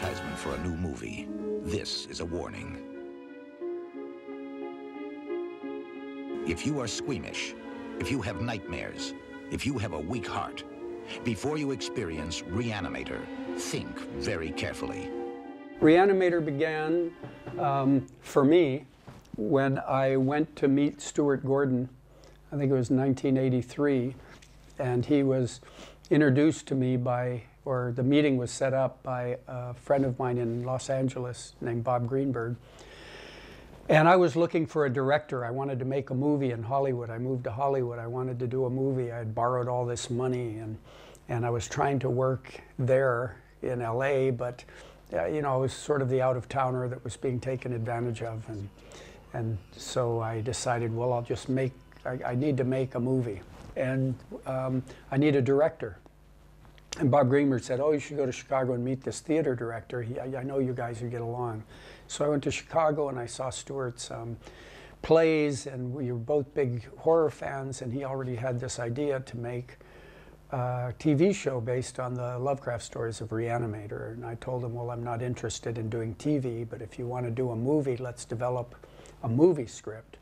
advertisement for a new movie, this is a warning. If you are squeamish, if you have nightmares, if you have a weak heart, before you experience Re-Animator, think very carefully. Re-Animator began for me when I went to meet Stuart Gordon. I think it was 1983, and he was introduced to me by, or the meeting was set up by a friend of mine in Los Angeles named Bob Greenberg. And I was looking for a director. I wanted to make a movie in Hollywood. I moved to Hollywood. I wanted to do a movie. I had borrowed all this money, and I was trying to work there in LA, but you know, I was sort of the out-of-towner that was being taken advantage of. And so I decided, well, I'll just make, I need to make a movie. And I need a director. And Bob Greenberg said, oh, you should go to Chicago and meet this theater director. I know you guys would get along. So I went to Chicago and I saw Stuart's plays, and we were both big horror fans, and he already had this idea to make a TV show based on the Lovecraft stories of Re-Animator. And I told him, well, I'm not interested in doing TV, but if you want to do a movie, let's develop a movie script,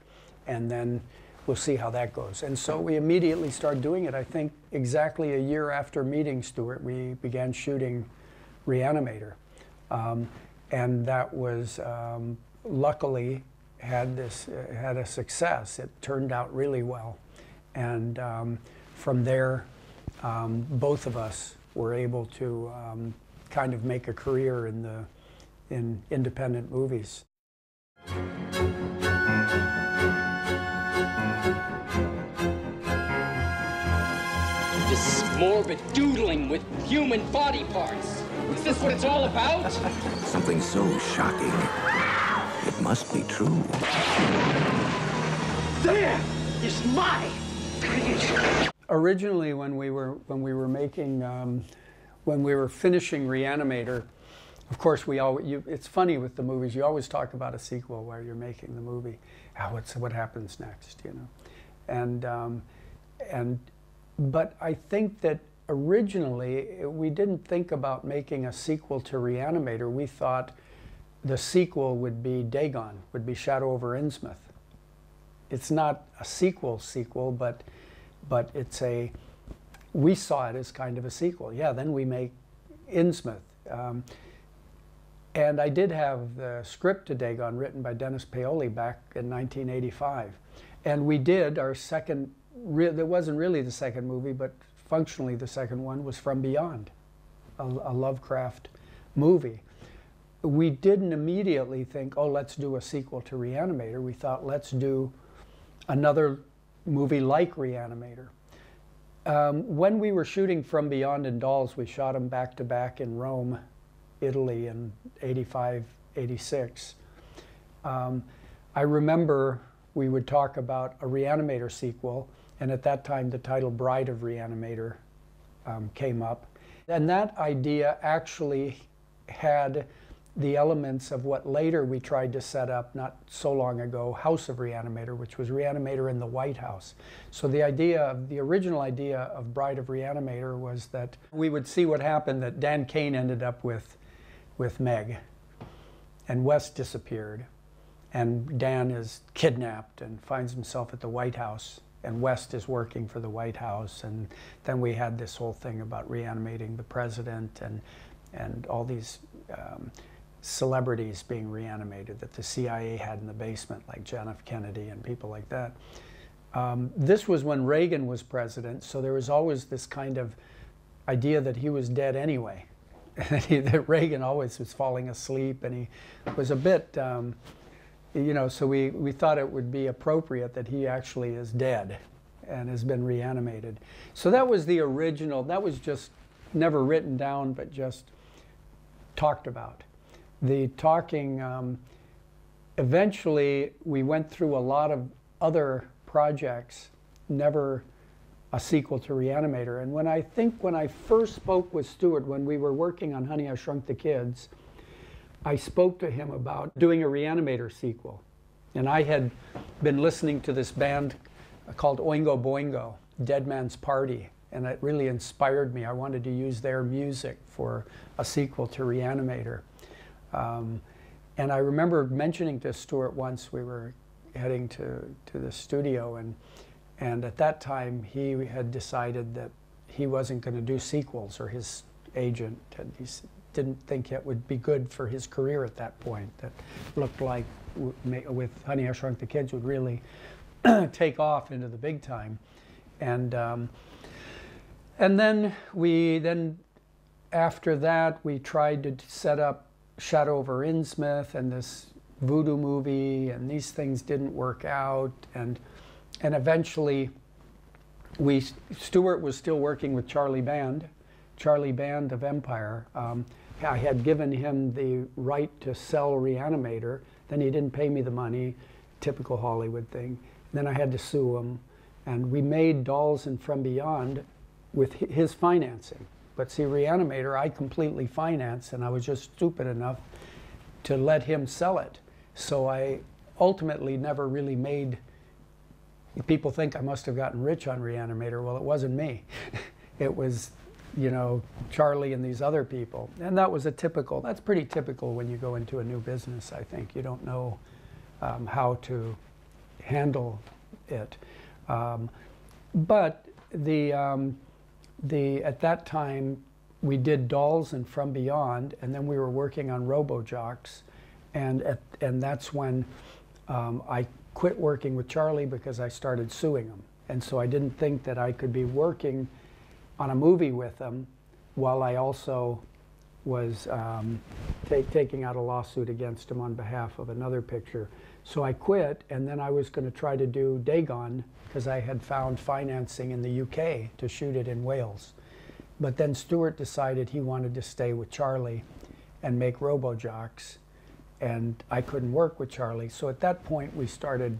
and then we'll see how that goes. And so we immediately started doing it. I think exactly a year after meeting Stuart, we began shooting Re-Animator. And that was, luckily, had a success. It turned out really well. And from there, both of us were able to kind of make a career in independent movies. This morbid doodling with human body parts. Is this what it's all about? Something so shocking, it must be true. There is my creation. Originally, when we were making, when we were finishing Re-Animator, of course, it's funny with the movies. You always talk about a sequel while you're making the movie. What happens next, you know? But I think that originally we didn't think about making a sequel to Re-Animator. We thought the sequel would be Dagon, would be Shadow over Innsmouth. It's not a sequel, but it's we saw it as kind of a sequel. Yeah, then we make Innsmouth. And I did have the script to Dagon written by Dennis Paoli back in 1985. And we did our second, that wasn't really the second movie, but functionally the second one was From Beyond, a Lovecraft movie. We didn't immediately think, oh, let's do a sequel to Re-Animator. We thought, let's do another movie like Re-Animator. When we were shooting From Beyond and Dolls, we shot them back to back in Rome, Italy in 85, 86. I remember we would talk about a Re-Animator sequel, and at that time the title Bride of Re-Animator came up. And that idea actually had the elements of what later we tried to set up not so long ago, House of Re-Animator, which was Re-Animator in the White House. So the original idea of Bride of Re-Animator was that we would see what happened, that Dan Kane ended up with Meg, and West disappeared, and Dan is kidnapped and finds himself at the White House, and West is working for the White House, and then we had this whole thing about reanimating the president and all these celebrities being reanimated that the CIA had in the basement, like John F. Kennedy and people like that. This was when Reagan was president, so there was always this kind of idea that he was dead anyway. That Reagan always was falling asleep, and he was a bit, you know, so we thought it would be appropriate that he actually is dead and has been reanimated. So that was the original, that was just never written down, but just talked about. The talking, eventually we went through a lot of other projects, never a sequel to Re-Animator. And when I first spoke with Stuart, when we were working on Honey, I Shrunk the Kids, I spoke to him about doing a Re-Animator sequel. And I had been listening to this band called Oingo Boingo, Dead Man's Party, and it really inspired me. I wanted to use their music for a sequel to Re-Animator. And I remember mentioning to Stuart once, we were heading to the studio, and at that time he had decided that he wasn't going to do sequels, or his agent, and he didn't think it would be good for his career at that point. That looked like with Honey, I Shrunk the Kids would really take off into the big time. And then after that we tried to set up Shadow over Innsmouth and this voodoo movie, and these things didn't work out, and eventually Stuart was still working with Charlie Band of Empire. I had given him the right to sell Re-Animator, then he didn't pay me the money, typical Hollywood thing. Then I had to sue him, and we made Dolls and From Beyond with his financing. But see, Re-Animator I completely financed, and I was just stupid enough to let him sell it. So I ultimately never really made, people think I must have gotten rich on Re-Animator. Well, it wasn't me. It was, you know, Charlie and these other people. And that was that's pretty typical when you go into a new business, I think. You don't know how to handle it. But at that time, we did Dolls and From Beyond, and then we were working on Robo-Jocks, and that's when I quit working with Charlie because I started suing him. And so I didn't think that I could be working on a movie with him while I also was taking out a lawsuit against him on behalf of another picture. So I quit, and then I was going to try to do Dagon, because I had found financing in the UK to shoot it in Wales. But then Stuart decided he wanted to stay with Charlie and make Robo-Jocks, and I couldn't work with Charlie. So at that point we started,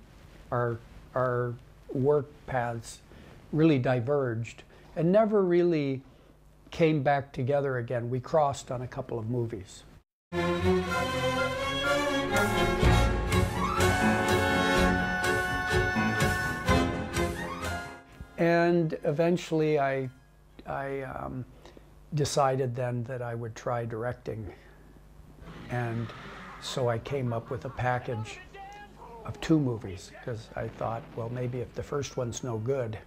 our work paths really diverged and never really came back together again. We crossed on a couple of movies. And eventually I decided then that I would try directing. And so I came up with a package of 2 movies, because I thought, well, maybe if the first one's no good,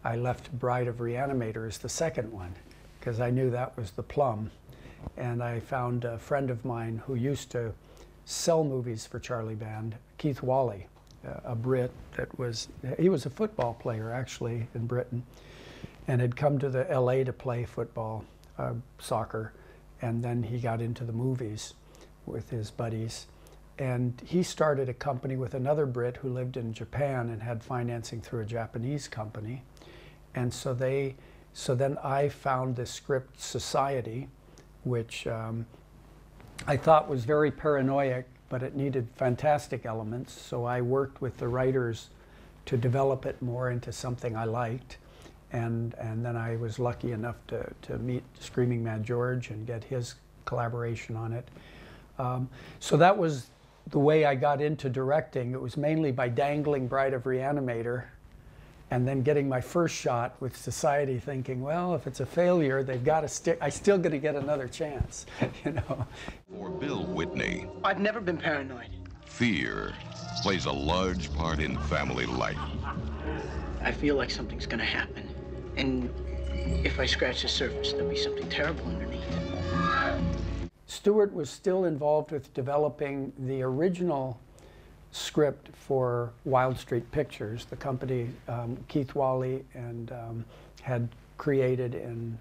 I left Bride of Re-Animator as the second one, because I knew that was the plum. And I found a friend of mine who used to sell movies for Charlie Band, Keith Wally, a Brit he was a football player actually in Britain, and had come to the LA to play football, soccer, and then he got into the movies with his buddies. And he started a company with another Brit who lived in Japan and had financing through a Japanese company. And so then I found this script, Society, which I thought was very paranoid, but it needed fantastic elements. So I worked with the writers to develop it more into something I liked. And then I was lucky enough to meet Screaming Mad George and get his collaboration on it. So that was the way I got into directing. It was mainly by dangling Bride of Re-Animator and then getting my first shot with Society, thinking, well, if it's a failure, they've got to stick. I'm still going to get another chance, you know. For Bill Whitney, I've never been paranoid. fear plays a large part in family life. I feel like something's going to happen. And if I scratch the surface, there'll be something terrible underneath. Stuart was still involved with developing the original script for Wild Street Pictures, the company Keith Wally and had created and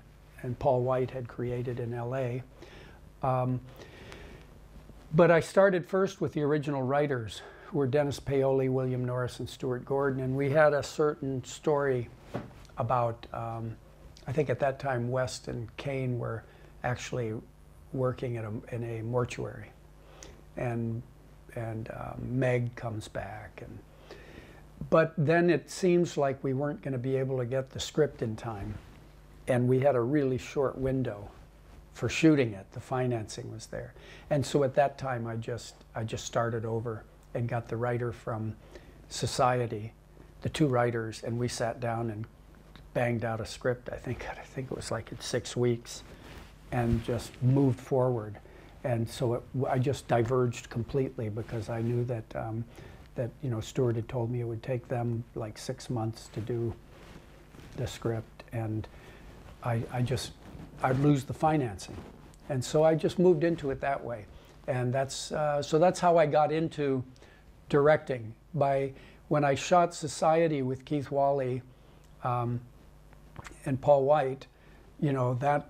Paul White had created in LA. But I started first with the original writers, who were Dennis Paoli, William Norris, and Stuart Gordon, and we had a certain story about, I think at that time West and Kane were actually working in a mortuary, and Meg comes back, but then it seems like we weren't going to be able to get the script in time, and we had a really short window for shooting it. The financing was there, and so at that time I just started over and got the writer from Society, the 2 writers, and we sat down and banged out a script. I think it was like in 6 weeks, and just moved forward. And so I just diverged completely, because I knew that that Stewart had told me it would take them like 6 months to do the script, and I'd lose the financing, and so I just moved into it that way. And that's how I got into directing. When I shot Society with Keith Wally and Paul White, that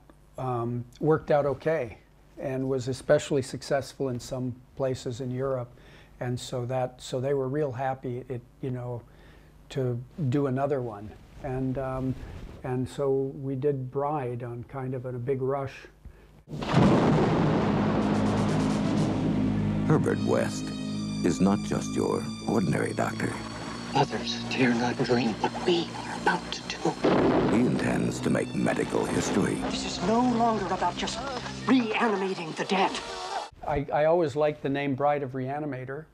worked out okay, and was especially successful in some places in Europe, and so they were real happy to do another one, and so we did Bride on kind of in a big rush. Herbert West is not just your ordinary doctor. Others dare not dream what we are about to do. He intends to make medical history. This is no longer about just reanimating the dead. I always liked the name Bride of Re-Animator,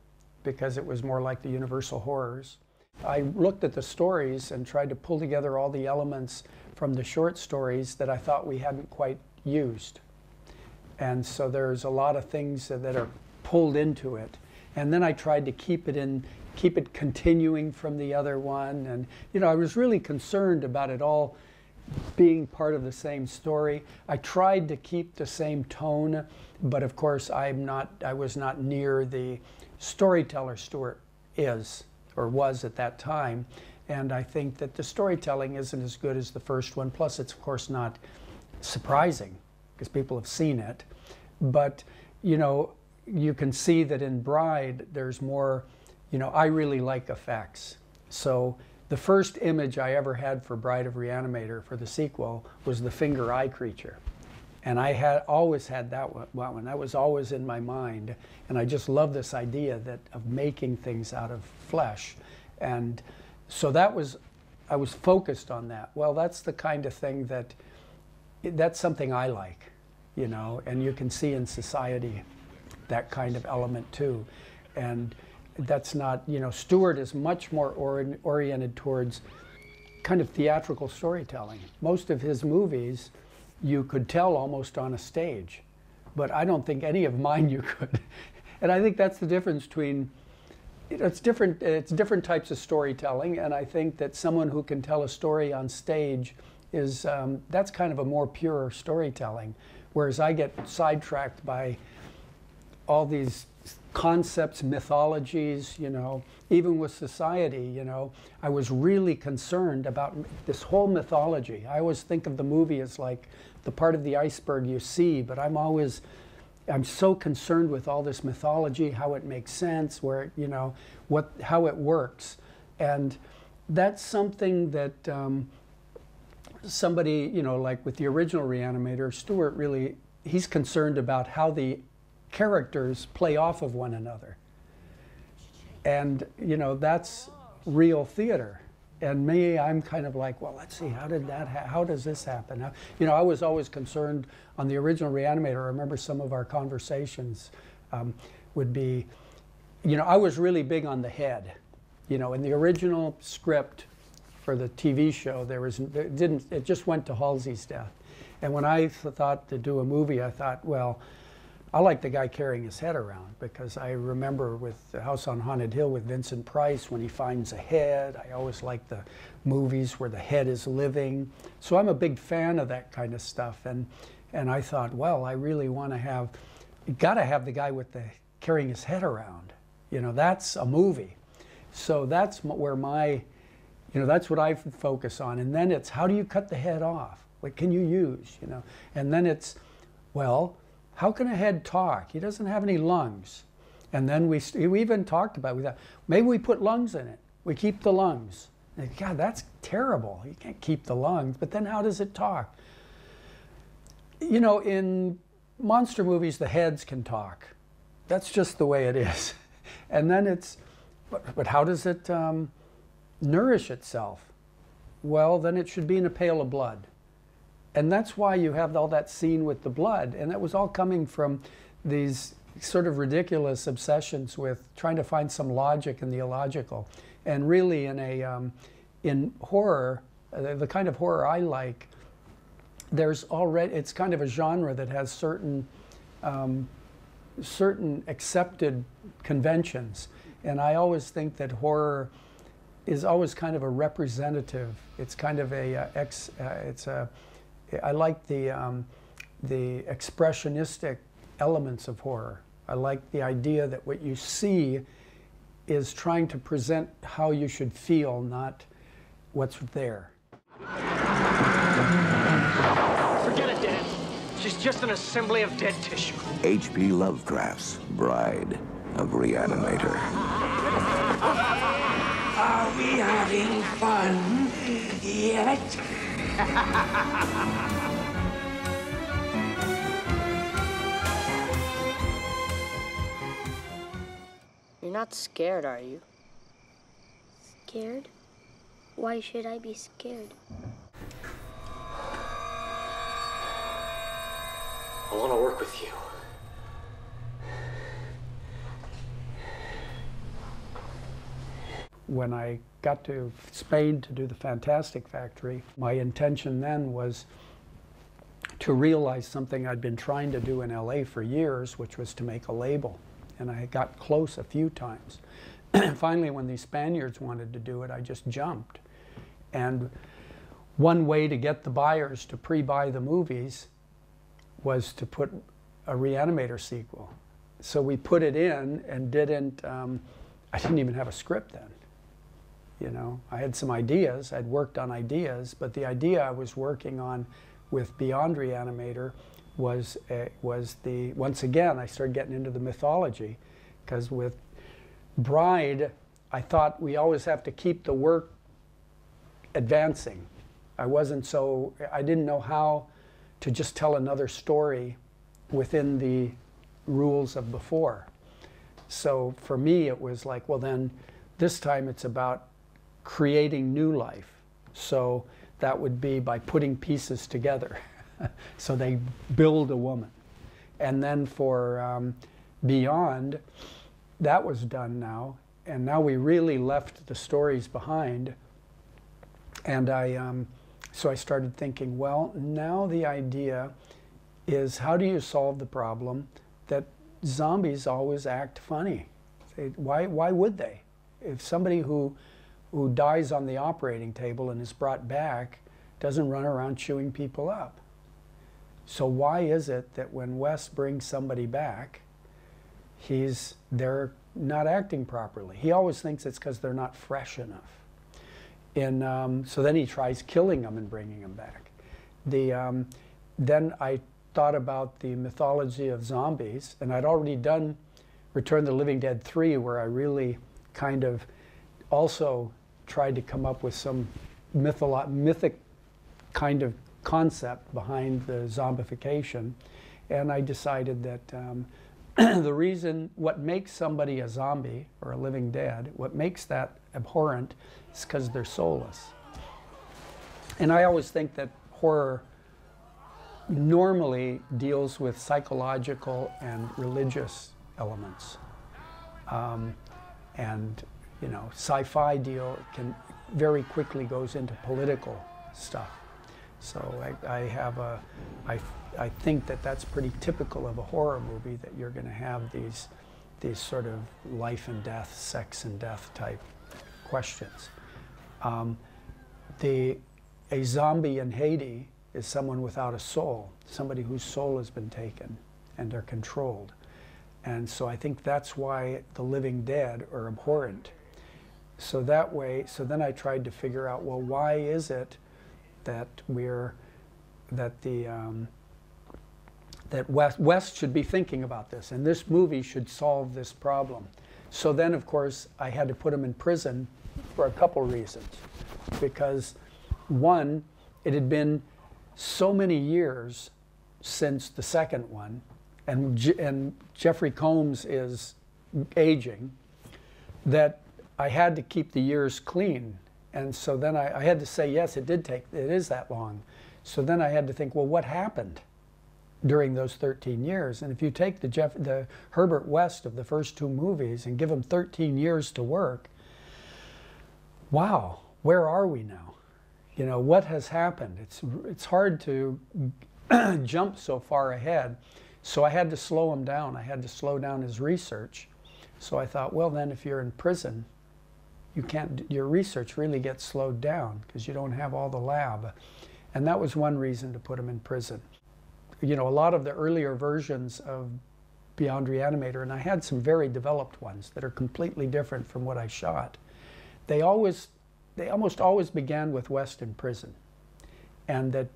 because it was more like the Universal Horrors. I looked at the stories and tried to pull together all the elements from the short stories that I thought we hadn't quite used. And so there's a lot of things that are pulled into it. And then I tried to keep it continuing from the other one. And I was really concerned about it all being part of the same story. I tried to keep the same tone, but of course I was not near the storyteller Stewart is or was at that time. And I think that the storytelling isn't as good as the first one. Plus, it's of course not surprising, because people have seen it. But you can see that in Bride there's more, I really like effects. So the first image I ever had for Bride of Re-Animator for the sequel was the finger eye creature. And I had always had that one. That was always in my mind. And I just love this idea of making things out of flesh. And so I was focused on that. Well, that's the kind of thing that's something I like, and you can see in Society that kind of element too. And that's not, Stewart is much more oriented towards kind of theatrical storytelling. Most of his movies you could tell almost on a stage, but I don't think any of mine you could. And I think that's the difference between, it's different types of storytelling, and I think that someone who can tell a story on stage is, that's kind of a more pure storytelling, whereas I get sidetracked by all these concepts, mythologies, even with Society, I was really concerned about this whole mythology. I always think of the movie as like the part of the iceberg you see, but I'm so concerned with all this mythology, how it makes sense, where, how it works. And that's something that somebody, like with the original Re-Animator, Stewart really, he's concerned about how the characters play off of one another. And, that's real theater. And me, I'm kind of like, well, let's see, how does this happen? I was always concerned on the original Re-Animator. I remember some of our conversations would be, I was really big on the head. In the original script for the TV show, it just went to Halsey's death. And when I thought to do a movie, I thought, well, I like the guy carrying his head around, because I remember with The House on Haunted Hill with Vincent Price, when he finds a head. I always like the movies where the head is living. So I'm a big fan of that kind of stuff. And I thought, well, I really want to got to have the guy with the carrying his head around. That's a movie. So that's where that's what I focus on. And then it's, how do you cut the head off? What can you use, And then it's, well, how can a head talk? He doesn't have any lungs. And then we even talked about, we thought, maybe we put lungs in it. We keep the lungs. And God, that's terrible. You can't keep the lungs. But then how does it talk? In monster movies, the heads can talk. That's just the way it is. And then it's, but how does it nourish itself? Well, then it should be in a pail of blood. And that's why you have all that scene with the blood. And that was all coming from these sort of ridiculous obsessions with trying to find some logic in the illogical. And really in horror, the kind of horror I like, there's already, it's kind of a genre that has certain certain accepted conventions, and I always think that horror is always kind of a representative. It's kind of a I like the expressionistic elements of horror. I like the idea that what you see is trying to present how you should feel, not what's there. Forget it, Dad. She's just an assembly of dead tissue. H.P. Lovecraft's Bride of Re-Animator. Are we having fun yet? You're not scared, are you? Scared? Why should I be scared? I want to work with you. When I got to Spain to do the Fantastic Factory, my intention then was to realize something I'd been trying to do in LA for years, which was to make a label. And I got close a few times. Finally, when these Spaniards wanted to do it, I just jumped. And one way to get the buyers to pre-buy the movies was to put a Re-Animator sequel. So we put it in and didn't, I didn't even have a script then. You know, I had some ideas, I'd worked on ideas, but the idea I was working on with Beyond Re-Animator was the, once again, I started getting into the mythology, because with Bride, I thought we always have to keep the work advancing. I didn't know how to just tell another story within the rules of before. So for me, it was like, well then, this time it's about creating new life. So that would be by putting pieces together. So they build a woman. And then for Beyond, that was done now. And now we really left the stories behind. And so I started thinking, well, now the idea is, how do you solve the problem that zombies always act funny? Why would they? If somebody who dies on the operating table and is brought back doesn't run around chewing people up. So why is it that when Wes brings somebody back, they're not acting properly? He always thinks it's because they're not fresh enough. So then he tries killing them and bringing them back. Then I thought about the mythology of zombies, and I'd already done Return of the Living Dead 3, where I really kind of also tried to come up with some mythic kind of concept behind the zombification. And I decided that the reason, what makes somebody a zombie or a living dead, what makes that abhorrent is because they're soulless. And I always think that horror normally deals with psychological and religious elements. And you know, sci-fi very quickly goes into political stuff. So I think that that's pretty typical of a horror movie, that you're going to have these sort of life and death, sex and death type questions. A zombie in Haiti is someone without a soul, somebody whose soul has been taken and they're controlled. And so I think that's why the living dead are abhorrent. So that way, so then I tried to figure out, well, why is it that West should be thinking about this, and this movie should solve this problem. So then, of course, I had to put him in prison for a couple reasons. Because one, it had been so many years since the second one, and Jeffrey Combs is aging, that I had to keep the years clean. And so then I had to say, yes, it is that long. So then I had to think, well, what happened during those 13 years? And if you take the Herbert West of the first two movies and give him 13 years to work, wow, where are we now? you know, what has happened? It's hard to jump so far ahead. So I had to slow him down. I had to slow down his research. So I thought, well, then if you're in prison, you can't, your research really gets slowed down because you don't have all the lab. And that was one reason to put him in prison. You know, a lot of the earlier versions of Beyond Re-Animator, and I had some very developed ones that are completely different from what I shot. They almost always began with West in prison. And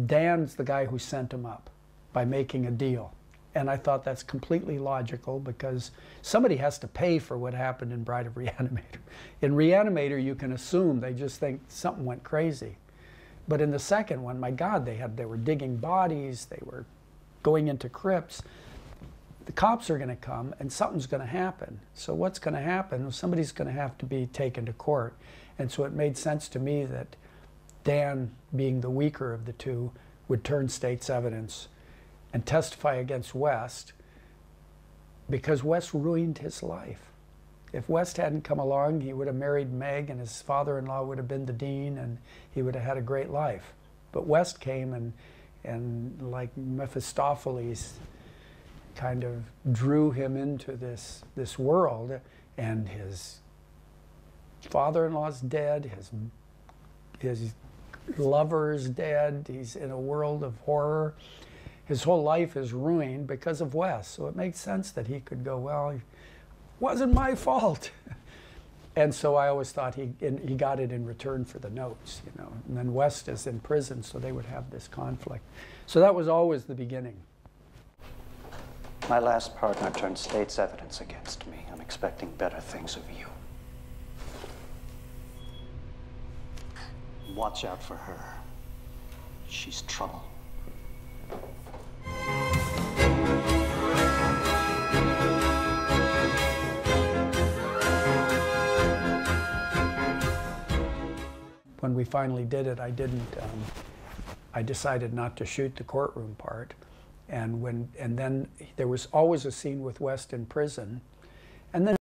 Dan's the guy who sent him up by making a deal. And I thought that's completely logical because somebody has to pay for what happened in Bride of Re-Animator. In Re-Animator, you can assume they just think something went crazy. But in the second one, my God, they were digging bodies, they were going into crypts. The cops are going to come and something's going to happen. So what's going to happen? Well, somebody's going to have to be taken to court. And so it made sense to me that Dan, being the weaker of the two, would turn state's evidence and testify against West because West ruined his life. If West hadn't come along, he would have married Meg and his father-in-law would have been the dean and he would have had a great life. But West came and like Mephistopheles kind of drew him into this world, and his father-in-law's dead, his lover's dead, he's in a world of horror. His whole life is ruined because of Wes. So it makes sense that he could go, well, it wasn't my fault. And so I always thought he got it in return for the notes, you know. And then West is in prison, so they would have this conflict. So that was always the beginning. My last partner turned state's evidence against me. I'm expecting better things of you. Watch out for her. She's trouble. When we finally did it, I decided not to shoot the courtroom part. And then there was always a scene with West in prison. And then